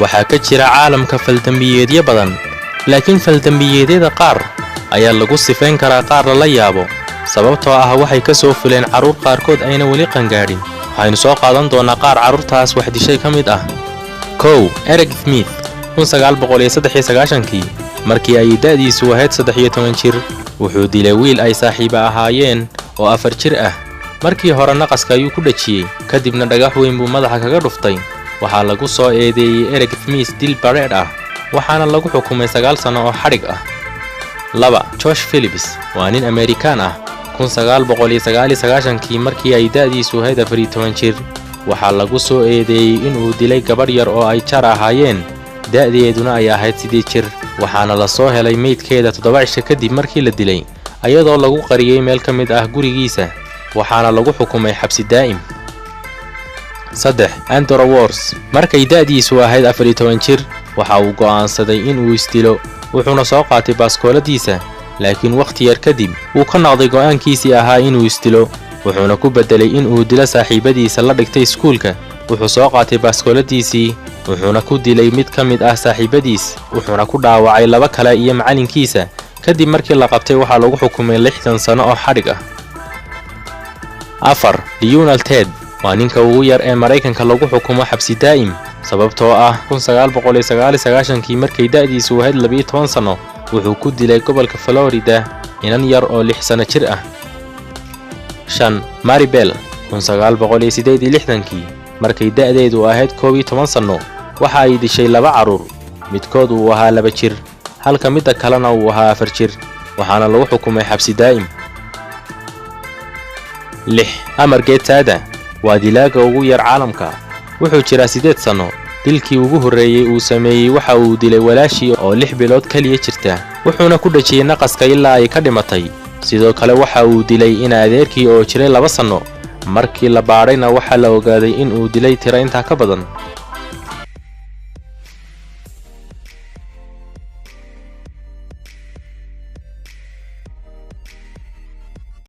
waxaa ka jira caalamka faldambiyeedyo badan, laakiin faldambiyeedyada qaar ayaa lagu sifayn karaa qaar la yaabo sababtoo ah waxay ka ssoo fuleen carruur qaarkood ayna weli qangaadhin. waxaynu soo qaadan doonaa qaar carruurtaas wax dishay ka mid ah. kow Eric Smith 1993 markii ay da'diisu ahayd 13 jir wuxuu dilay wiil ay saaxiiba ahaayeen oo 4 jir ah. markii hore naqaska ayuu ku dhajiyey, kadibna dhagax weyn buu madaxa kaga dhuftay. waxaa lagu soo eedeeyey Eric Smith dil bareed ah, waxaana lagu xukumay 9 sano oo xadhig ah. 2 Josh Phillips waa nin Amerikaan ah 1999 markii ay da'diisu ahayd 14 jir waxaa lagu soo eedeeyey inuu dilay gabadh yar oo ay jar ahaayeen, da'deeduna ay ahayd 8 jir, waxaana la soo helay meydkeeda 7 cisho kadib markii la dilay iyadoo lagu qariyey meel ka mid ah gurigiisa, waxaana lagu xukumay xabsi daa'im. 3 Andrew Wars markay da'diisu ahayd 14 jir waxa uu go'aansaday inuu isdilo, wuxuuna soo qaatay baaskooladiisa, laakiin waqti yar kadib wuu ka noqday go'aankiisii ahaa inuu isdilo, wuxuuna ku bedelay inuu dilo saaxiibadiisa la dhigtay iskuulka. wuxuu soo qaatay baaskooladiisii, wuxuuna ku dilay mid ka mid ah saaxiibadiis, wuxuuna ku dhaawacay 2 kale iyo macalinkiisa. kadib markii la qabtay waxaa lagu xukumay 60 sano oo xadhig ah. 4 Lionel Ted waa ninka ugu yar ee Maraykanka lagu xukumo xabsi daa'im sababtoo ah 1999 markay da'diisu ahayd 12 sano wuxuu ku dilay gobolka Florida inan yar oo 6 sano jir ah. 5 Mary Bell 1968 markay da'deedu ahayd 11 sano waxa ay dishay 2 carruur, midkood uu ahaa 2 jir halka midda kalena uu ahaa 4 jir, waxaana lagu xukumay xabsi daa'im. 6 Amargate Saada waa dilaaga ugu yar caalamka, wuxuu jiraa 8 sano. dilkii ugu horreeyay uu sameeyey waxa uu dilay walaashii oo 6 bilood kaliya jirta, wuxuuna ku dhajiyey naqaska ilaa ay ka dhimatay. sidoo kale waxa uu dilay in adeerkii oo jiray 2 sano, markii la baadhayna waxaa la ogaaday in uu dilay tiro intaa ka badan.